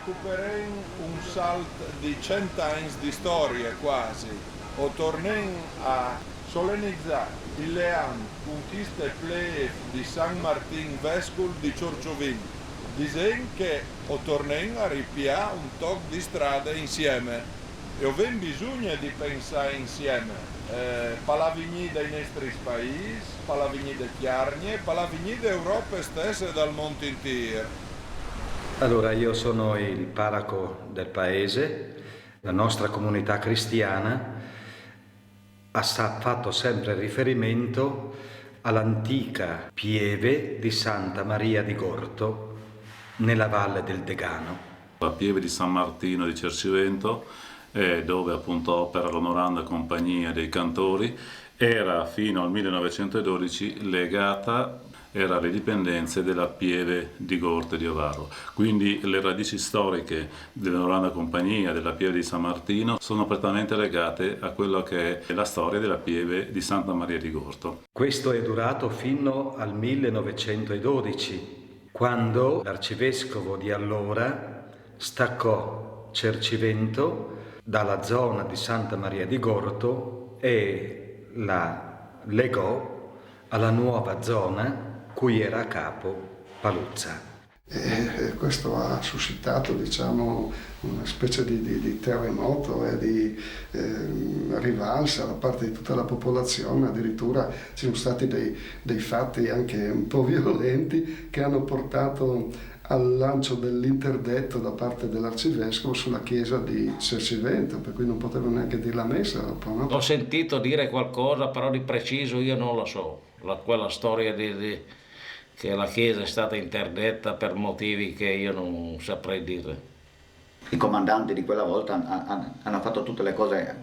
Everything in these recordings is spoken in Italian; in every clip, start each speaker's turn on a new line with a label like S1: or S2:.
S1: recuperem un salto di 100 anni di storia quasi, o tornem a solennizzare il Leam conquista e play di San Martin Vescul di Ciorciovin. Disen che o tornem a ripiare un toc di strada insieme e ho ben bisogno di pensare insieme. Palavigni dai nostri paesi, palavigni de Chiarnie, palavigni d'Europa stessa e dal mondo intero.
S2: Allora, io sono il parroco del paese, la nostra comunità cristiana ha fatto sempre riferimento all'antica pieve di Santa Maria di Gorto nella valle del Degano.
S3: La pieve di San Martino di Cercivento, dove appunto opera l'Onoranda Compagnia dei Cantori, era fino al 1912 legata, era alle dipendenze della pieve di Gorto e di Ovaro. Quindi le radici storiche dell'Onoranda Compagnia, della pieve di San Martino, sono prettamente legate a quello che è la storia della pieve di Santa Maria di Gorto.
S2: Questo è durato fino al 1912, quando l'arcivescovo di allora staccò Cercivento dalla zona di Santa Maria di Gorto e la legò alla nuova zona cui era a capo Paluzza.
S4: E questo ha suscitato, diciamo, una specie di terremoto e di rivalsa da parte di tutta la popolazione. Addirittura ci sono stati dei fatti anche un po' violenti che hanno portato al lancio dell'interdetto da parte dell'arcivescovo sulla chiesa di Cercivento, per cui non potevano neanche dire la messa dopo, no?
S5: Ho sentito dire qualcosa, però di preciso io non lo so. Quella storia che la chiesa è stata interdetta per motivi che io non saprei dire.
S6: I comandanti di quella volta hanno fatto tutte le cose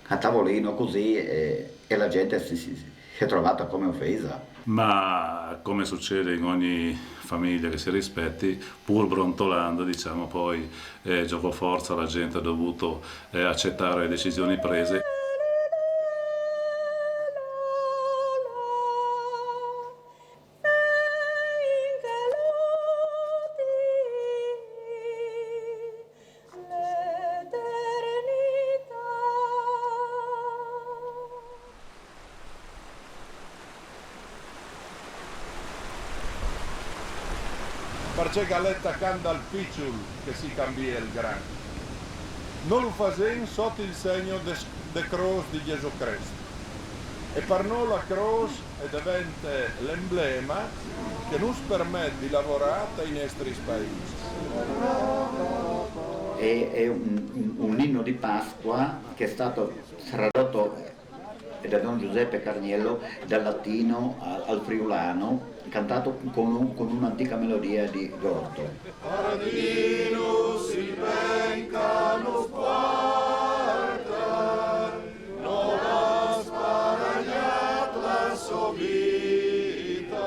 S6: a tavolino così e la gente si è trovata come offesa.
S3: Ma come succede in ogni famiglia che si rispetti, pur brontolando, diciamo, poi gioco forza la gente ha dovuto accettare le decisioni prese.
S1: Perché Galletta canta al picciul che si cambia il gran. Non lo fazen sotto il segno de cross di Gesù Cristo. E per noi la cross diventa l'emblema che ci permette di lavorare nei nostri paesi.
S6: È un inno di Pasqua che è stato tradotto da Don Giuseppe Carniello dal latino al friulano, cantato con un'antica melodia di Gorto.
S1: Paradinus il vencanus quarta, nova sparagnat la sovita,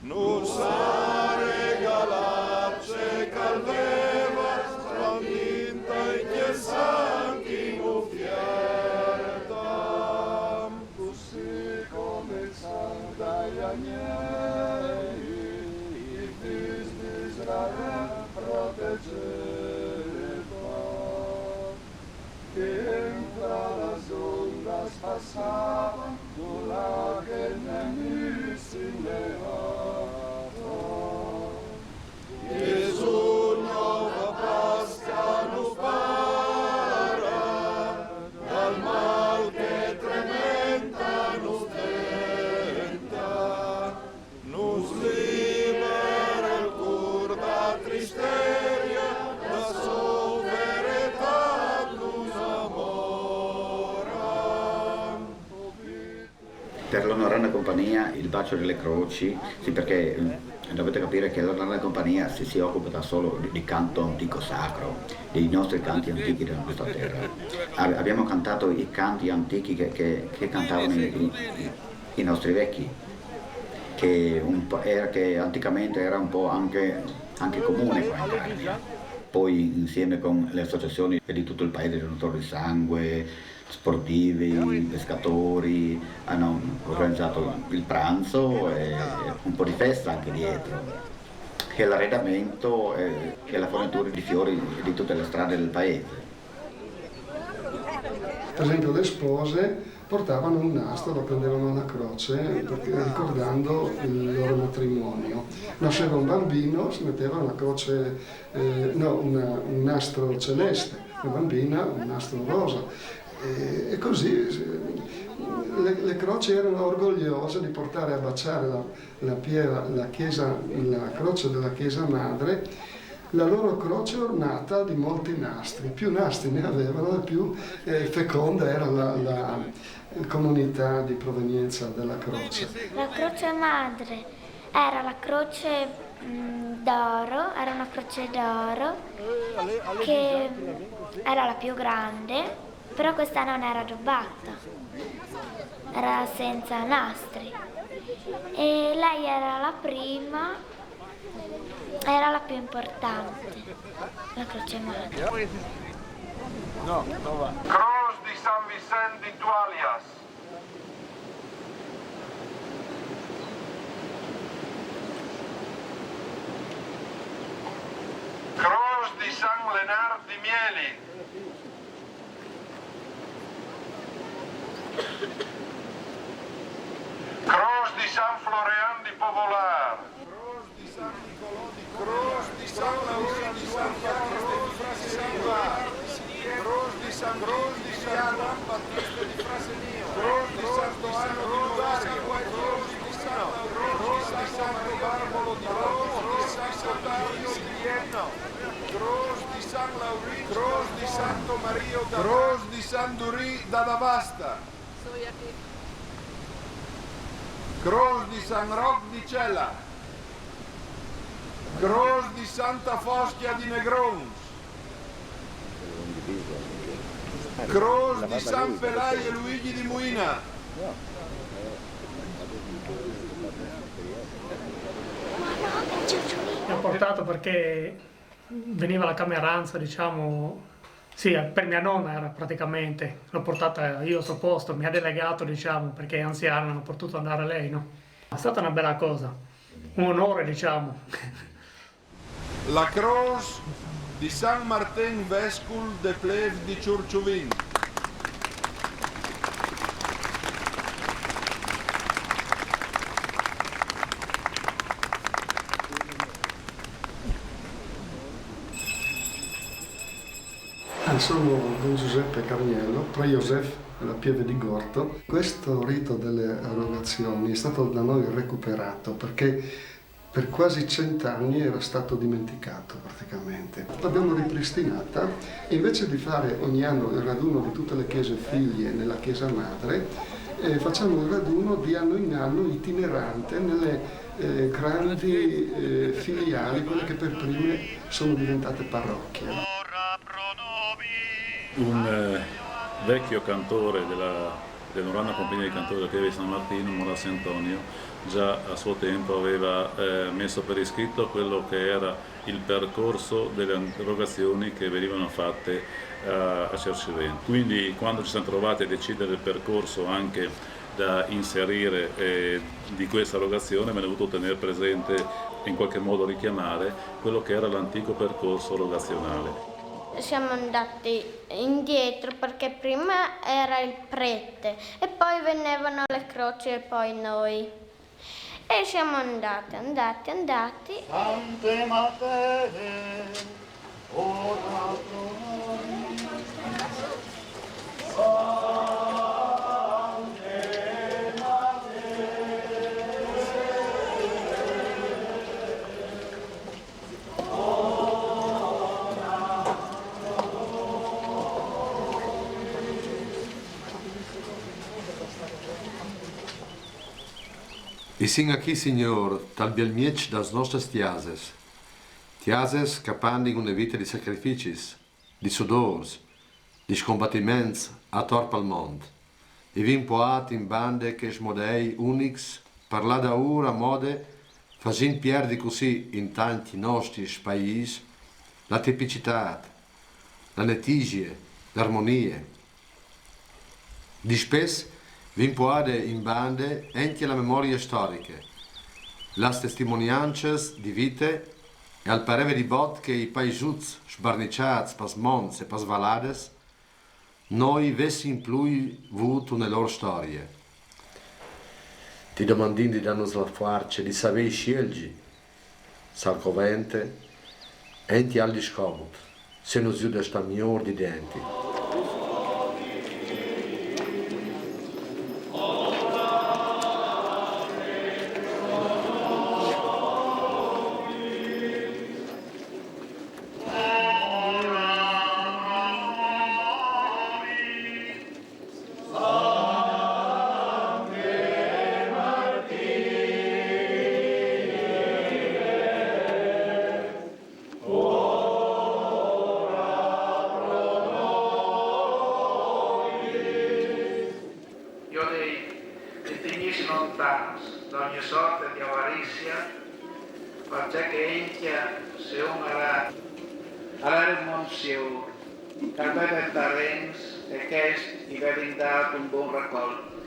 S1: nus ha regalacce calveva, spandinta in chiesanti mufierta, così come San dai agnelli, il fis di Israele proteggeva, che entra las ondas passavan, là che il nemico si levava. Gesù nuova Pasca nos para, dal mal che tremenda nos tenta, nos libera il cur da tristeria, da soveretà nos amora.
S6: Per l'Onoranda Compagnia il bacio delle croci, sì, perché dovete capire che l'Onoranda Compagnia si occupa da solo di canto antico sacro, dei nostri canti antichi della nostra terra. Abbiamo cantato i canti antichi che cantavano i nostri vecchi, che anticamente era un po' anche comune qua in Italia. Poi insieme con le associazioni di tutto il paese, donatori di sangue, sportivi, pescatori, hanno organizzato il pranzo e un po' di festa anche dietro. e l'arredamento e la fornitura di fiori di tutte le strade del paese.
S4: Per esempio le spose portavano un nastro, lo prendevano alla croce ricordando il loro matrimonio. Nasceva un bambino, si metteva una croce, un nastro celeste, una bambina un nastro rosa. E così le croci erano orgogliose di portare a baciare la croce della Chiesa Madre. La loro croce ornata di molti nastri, più nastri ne avevano e più feconda era la comunità di provenienza della croce.
S7: La croce madre era la croce d'oro, era una croce d'oro che era la più grande, però questa non era addobbata, era senza nastri. E lei era la prima. Era la più importante, la croce madre.
S1: No, non va. Croce di San Vicente di Toalias. Croce di San Leonard di Mieli. Croce di San Florian di Povolar. Croce di San Nicolò di Croce di San Laurino di San Battista di Frasenio. Croce di San Battista di Frasenio. Croce di Santo Anno di Novario. Croce di Santo Barbolo di Roma. Croce di Santo Tario di Vienna. Croce di San Laurino. Croce di Santo Mario da Croce di San Durì da Davasta. Croce di San Roch di Cella. Croce di Santa Foschia di Negrons. Croce di San Pelai e Luigi di Muina.
S8: Mi ha portato perché veniva la cameranza, diciamo, sì, per mia nonna era praticamente, l'ho portata io al suo posto, mi ha delegato, diciamo, perché è anziana, non ho potuto andare lei, no? È stata una bella cosa, un onore, diciamo.
S1: La Croce di San Martin Vescul de Plev di Ciurciuvin.
S4: Sono Don Giuseppe Carniello, Pro Joseph della Pieve di Gorto. Questo rito delle erogazioni è stato da noi recuperato perché per quasi 100 anni era stato dimenticato praticamente. L'abbiamo ripristinata e invece di fare ogni anno il raduno di tutte le chiese figlie nella chiesa madre, facciamo il raduno di anno in anno itinerante nelle grandi filiali, quelle che per prime sono diventate parrocchie.
S3: Un vecchio cantore dell'Onoranda Compagnia dei Cantori della Pieve di San Martino, Morassi Antonio, già a suo tempo aveva messo per iscritto quello che era il percorso delle erogazioni che venivano fatte a Cercivento. Quindi quando ci siamo trovati a decidere il percorso anche da inserire di questa erogazione, me ne ho voluto tenere presente e in qualche modo richiamare quello che era l'antico percorso erogazionale.
S7: Siamo andati indietro perché prima era il prete e poi venivano le croci e poi noi. E siamo andati.
S9: Sante Mater, ora pro
S10: E sim aqui, Senhor, tal bielmiec das nossas tiases. Tiases que pandem una vita di sacrificis, di sudors, di scombattiments a torp al mond. E vin poat in bande che smodei unix, parla da ora mode, facin perdi così in tanti nostri paesi la tipicità, la letigie, l'armonie. Di spes vin poade in bande anche la memoria storica, las testimoniances di vite e al pareve di bot che i paesuts sbarniciats pas monts e pas valades noi vessin plui vuto nelle loro storie. Ti domandin di dannos la farce di sapere scelgi, salcovente, enti agli scomod, se non si sta miglior di denti.
S9: D'ogni sorta di avarizia, perché entia se un era monsiur, che aveva terrens e che gli aveva dato un buon raccolto.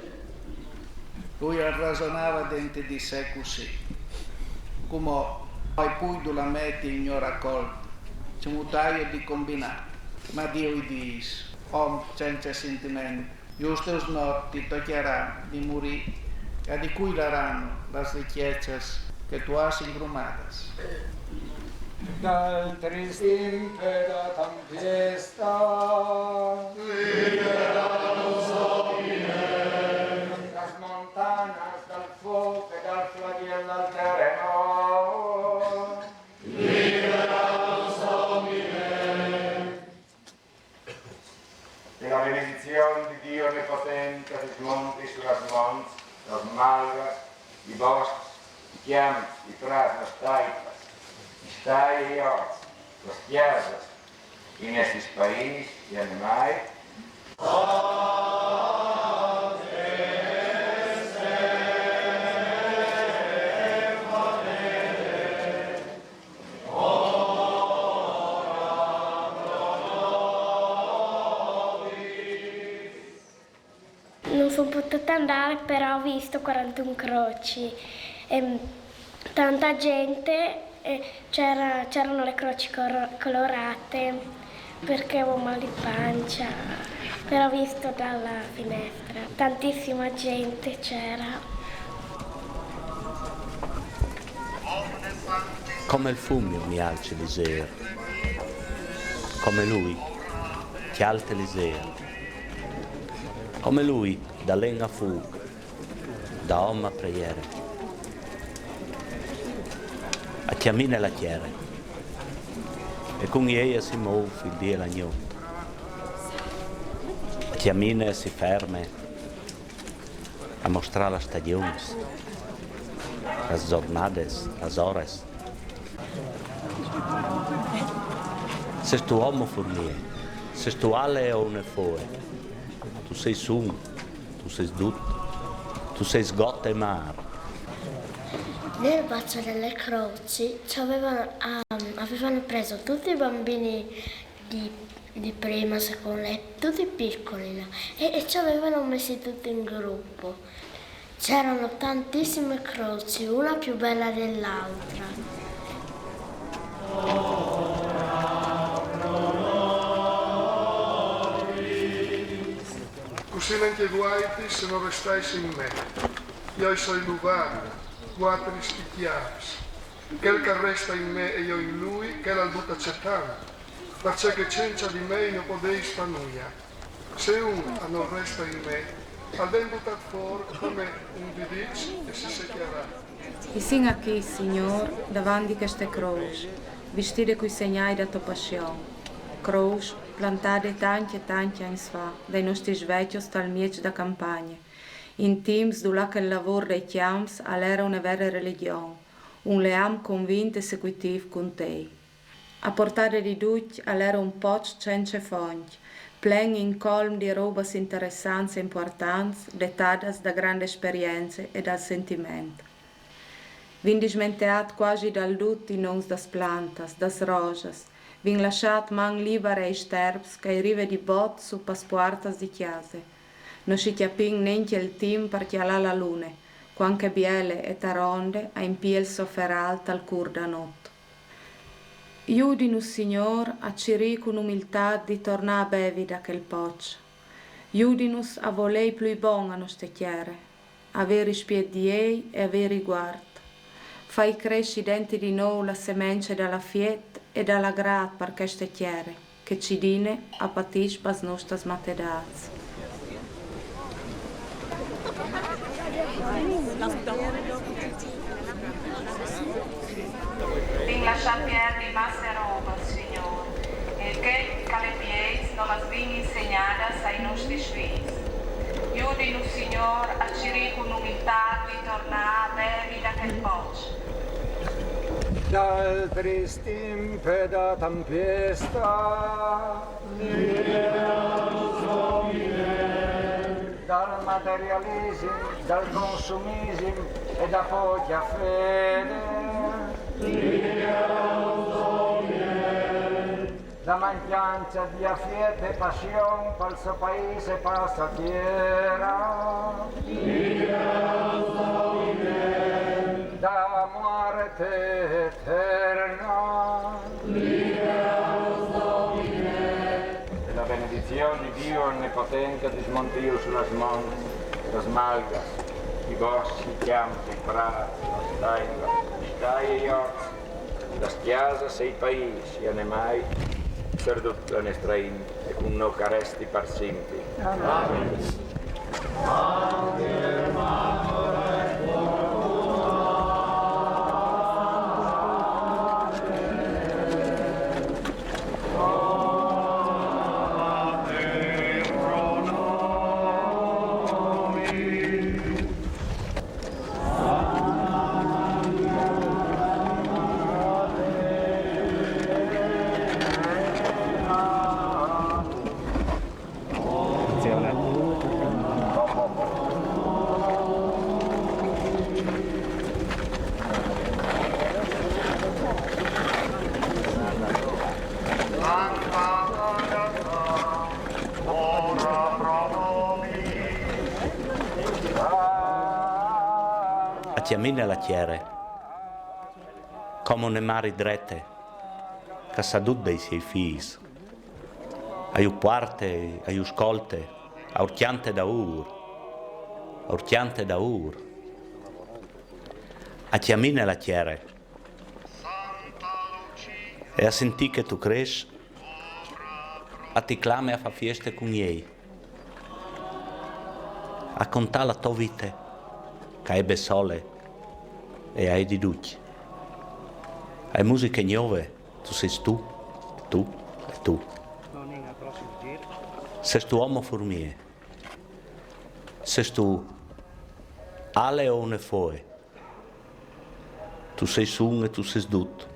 S9: Lui ragionava dentro di sé così, come poi poi la metti in mio raccolto, c'è un taglio di combinare, ma Dio gli dice, senza sentimento, giusto notti toccherà di morire, e di cui daranno le ricchezze che tu hai ingrumadas. Dal triste da tan fiesta, liberanos homines, las montanas dal fuoco e dal flagello al terreno, liberanos homines. E la benedizione di Dio Onnipotente sui monti, sulle monti, las malvas, i boschi, i chiami, i prati, las taipas, i stai e gli orti, las chiesas, in estos paesi, gli animali.
S7: Non sono potuta andare, però ho visto 41 croci, tanta gente, c'erano le croci colorate perché avevo mal di pancia, però ho visto dalla finestra, tantissima gente c'era.
S11: Come il fumio mi alza l'isera, come lui ti alza l'isera. Come lui, da lenga fuga, da uomo a preghiera, a chiamine la chiara, e con lei si muove il dia e la notte, a chiamine si ferma a mostrare le stagioni, le giornate, le ore. Se tu uomo fornier, se tu ale o ne fuori, tu sei sun, tu sei tutto, tu sei sgotta e mare.
S7: Nel Bacio delle Croci avevano preso tutti i bambini di prima, seconda, tutti piccoli là, e ci avevano messi tutti in gruppo. C'erano tantissime croci, una più bella dell'altra.
S4: Così neanche guaiti se non restassi in me. Io sono l'uvarna, quattro sticchiaps. Quel che resta in me e io in lui, che la butta accettando. Perché senza di me non potei spanuia. Se uno non resta in me, al ben buttato fuori come un vidic e si seccherà.
S12: E siamo qui, Signore, davanti a queste croci, vestite coi segnali della tua passione. Croci plantate tanti e tanti anni fa, dai nostri vecchi dal mezzo da campagna, in teams dove il lavoro dei chiams era una vera religione, un leam convinto e seguitivo con te. A portare di tutti era un po' senza fondi, pieno in colm di robe interessanti e importanti, dettate da grandi esperienze e dal sentimento. Vin dismentiat quasi dal tutto i noms das plantas, das rojas, vin lasciat man libere e sterbs che arriva di bot su paspuartas di chiase. Non si chiapin neanche il team per chialà la lune, quanche biele e taronde a impie il sofferal tal cur da notte. Iudi-nos, Signor, a ciri con umiltà di tornar a bevi da quel poc. Iudi-nos a volei più bon a nostre chiere, avere spied di ei e avere guard. Fai cresci dentro di noi la semence dalla fiet e dalla grat per queste chiere, che ci dine a patis pas nostras matedats.
S13: Vin lasciar piedi masse roba, Signor, e che cale pies non las vin insegnadas ai nostri figli. Iudi-nos, Signor, a ciri con umiltà di tornar a bevi da quel poc.
S14: Dal tristim pedatam piesta, dal materialism, dal consumism e da poca fede, da mancanza di affetto e passione per il suo paese passagiera, da morte eterna, e la benedizione di Dio Onnipotente dismontio sulle mani, le malgas, i boschi, i campi, i prati, le stelle e gli orti, la chiesa e i paesi, e ne mai per tutta la nostra India, e con noi caresti per sempre. Amen.
S11: Chiamine la chiere, come ne mari drette, che sadut dei sei fis, aiu parte, aiu scolte, aurchiante da ur, a chiamine la chiere, e a sentì che tu cresci, a ti clame a fa fieste con ei, a contare la tua vita, che ebbe sole, e hai di duci. Hai musiche nuove, tu sei tu e tu. Sei tu uomo formie, sei tu ale o ne foe, tu sei sun e tu sei dut,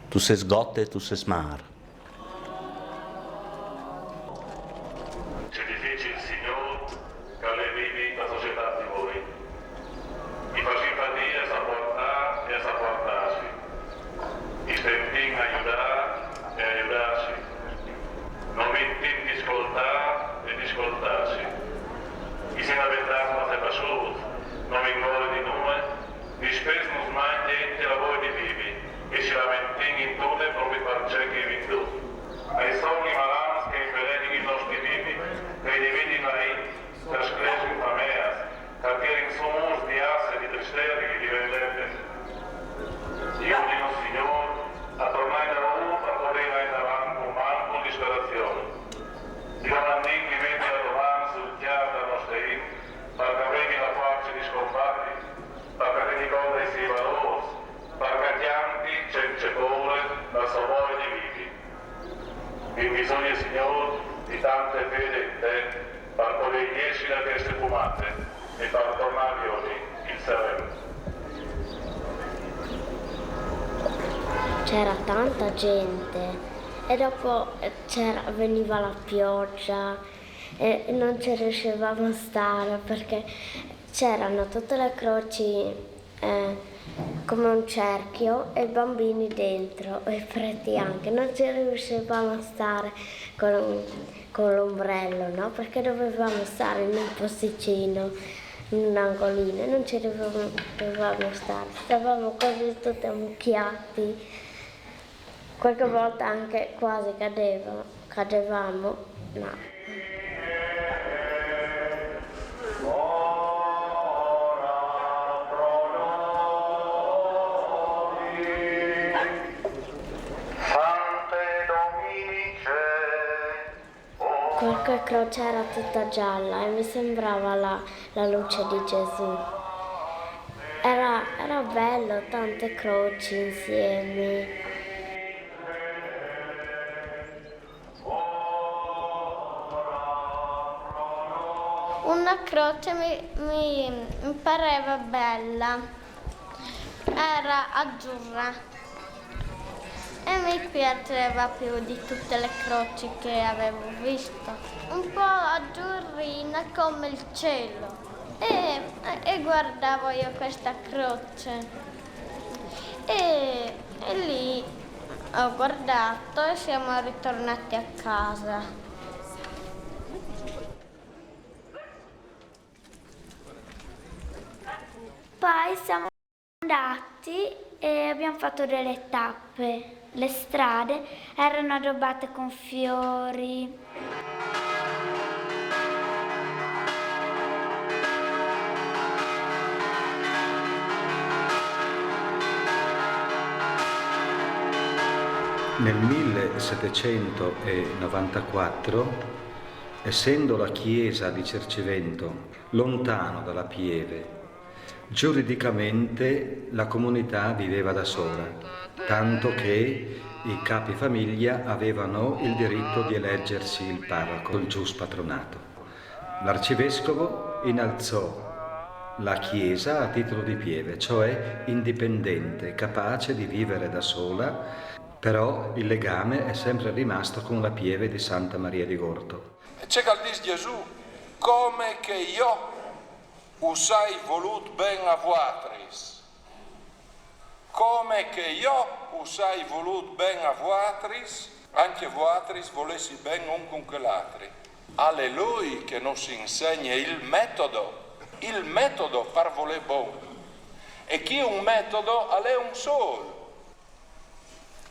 S11: tu sei gotte e tu sei mar.
S7: C'era tanta gente e dopo veniva la pioggia e non ci riuscivamo a stare perché c'erano tutte le croci come un cerchio e i bambini dentro e i preti anche. Non ci riuscivamo a stare con l'ombrello, no? Perché dovevamo stare in un posticino, in un angolino e non ci dovevamo stare. Stavamo così tutti ammucchiati. Qualche volta anche quasi cadevamo, ma... Qualche croce era tutta gialla e mi sembrava la luce di Gesù. Era bello, tante croci insieme. Una croce mi pareva bella, era azzurra e mi piaceva più di tutte le croci che avevo visto. Un po' azzurrina come il cielo e guardavo io questa croce e lì ho guardato e siamo ritornati a casa. Poi siamo andati e abbiamo fatto delle tappe. Le strade erano addobbate con fiori.
S2: Nel 1794, essendo la chiesa di Cercivento lontano dalla Pieve, giuridicamente la comunità viveva da sola, tanto che i capi famiglia avevano il diritto di eleggersi il parroco, il gius patronato. L'arcivescovo innalzò la chiesa a titolo di pieve, cioè indipendente, capace di vivere da sola, però il legame è sempre rimasto con la pieve di Santa Maria di Gorto.
S1: C'è che dice Gesù, come che io usai volut ben a vuatris, come che io usai volut ben a vuatris, anche vuatris volessi ben un con quell'altri. Alleluia che non si insegna il metodo per voler buono. E chi un metodo è un solo.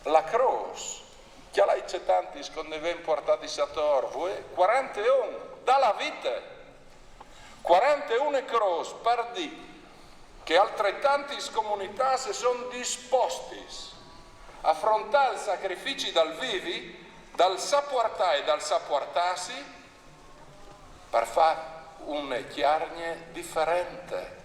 S1: La croce, che lei c'è tanti quando ven portati a torvo, 41 dalla vita, 41 croce per di che altrettanti comunità si sono disposti a affrontare i sacrifici dal vivi, dal sapportare e dal sapportarsi per fare una chiarnie differente.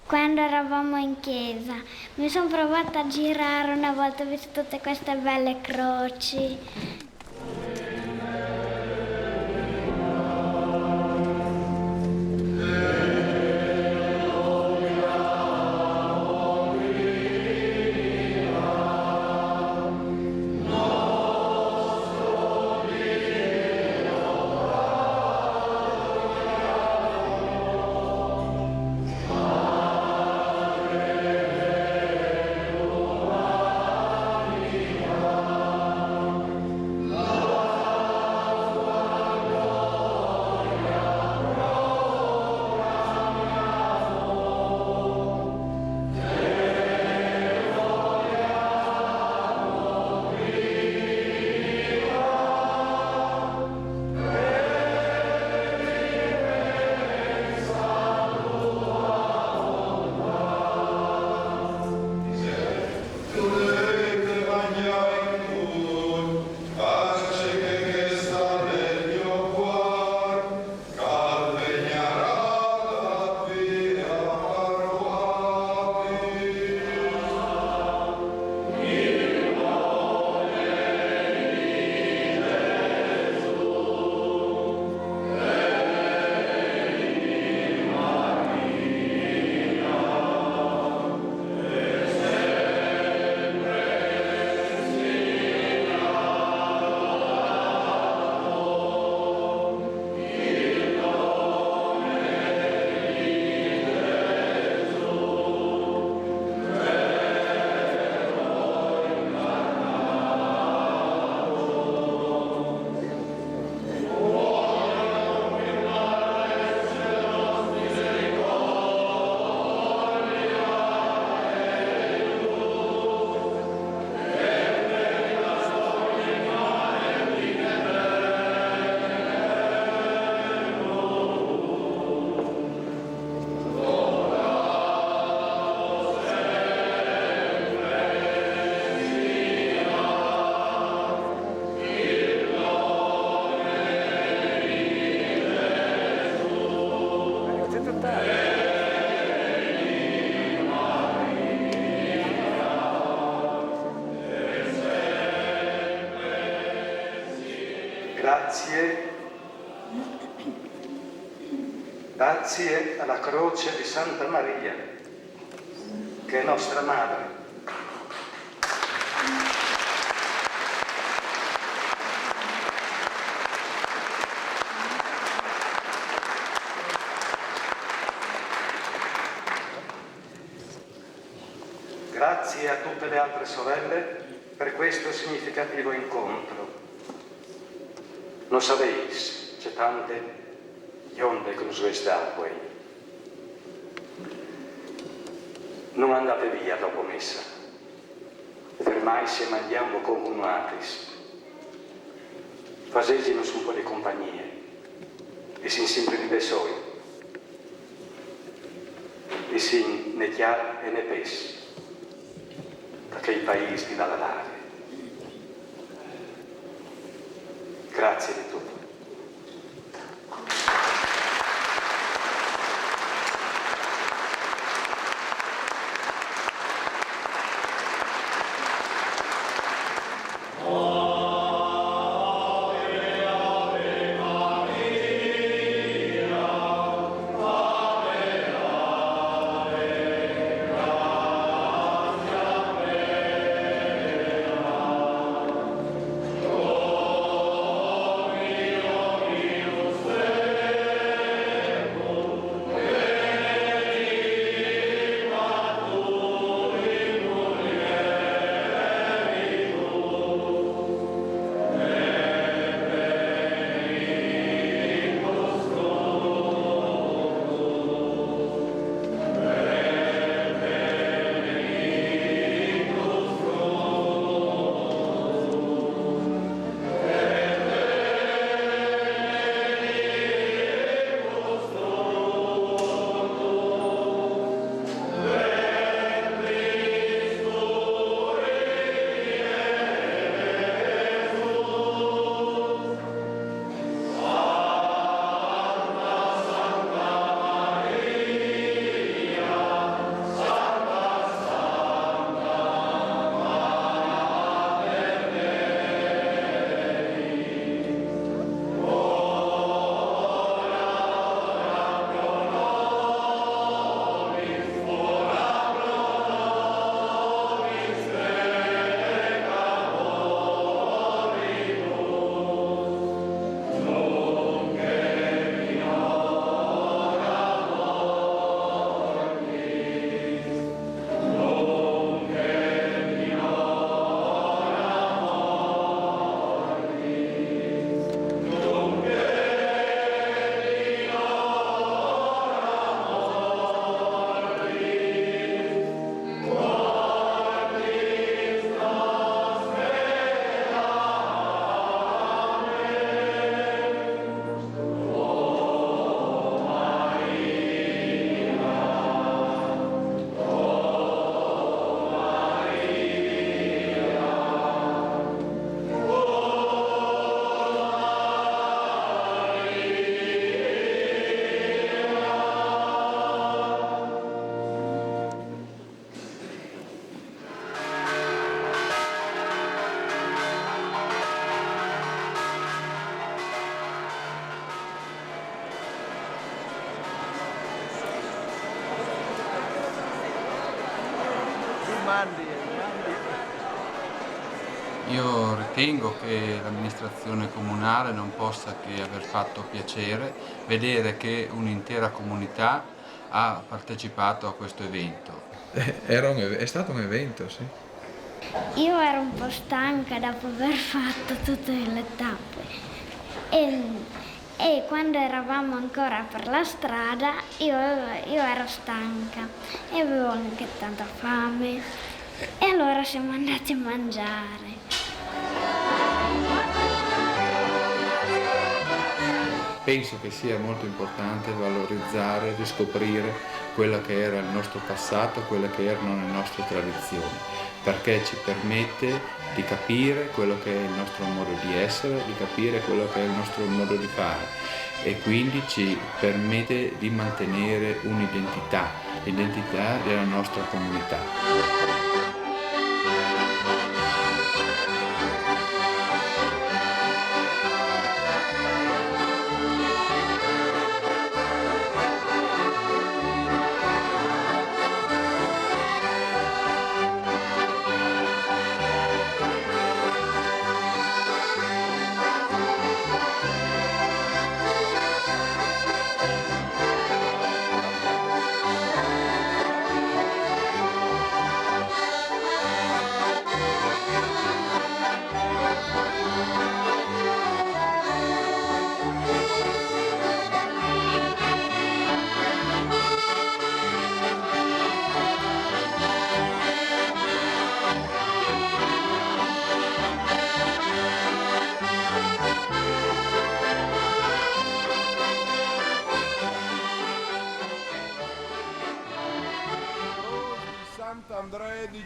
S7: Quando eravamo in chiesa mi sono provata a girare una volta, ho visto tutte queste belle croci.
S15: Grazie alla croce di Santa Maria, che è nostra madre. Grazie a tutte le altre sorelle per questo significativo incontro. No sabéis, c'è tante onde cruzes d'acque. Non andate via dopo messa. Fermaisi e mangiamo continuatis. Fasegginos un po' di compagnie. E sin sempre di besoi. E sin ne chiar e ne pes. Perché il paese ti dà la l'aria. Grazie di tutto.
S16: Io ritengo che l'amministrazione comunale non possa che aver fatto piacere vedere che un'intera comunità ha partecipato a questo evento.
S17: È stato un evento, sì.
S7: Io ero un po' stanca dopo aver fatto tutte le tappe e quando eravamo ancora per la strada io ero stanca e avevo anche tanta fame e allora siamo andati a mangiare.
S17: Penso che sia molto importante valorizzare, riscoprire quello che era il nostro passato, quelle che erano le nostre tradizioni, perché ci permette di capire quello che è il nostro modo di essere, di capire quello che è il nostro modo di fare e quindi ci permette di mantenere un'identità, l'identità della nostra comunità.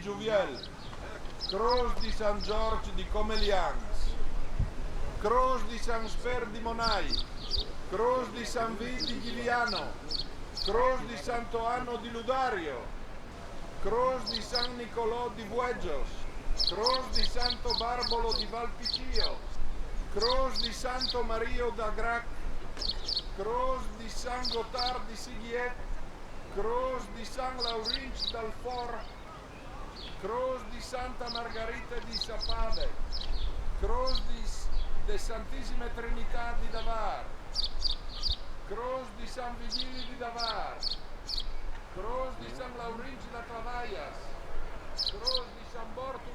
S1: Jouviel, Croce di San Giorgio di Comelians, Croce di San Sper di Monai, Croce di San Vito di Giuliano, Croce di Santo Anno di Ludario, Croce di San Nicolò di Bueggios, Croce di Santo Barbolo di Valpicio, Croce di Santo Mario da Grac, Croce di San Gotard di Sighiet, Croce di San Laurinc dal For, Croce di Santa Margherita di Sapade, Croce di Santissima Trinità di Davar, Croce di San Vigili di Davar, Croce di San Laurinc da Travaias, Croce di San Bortu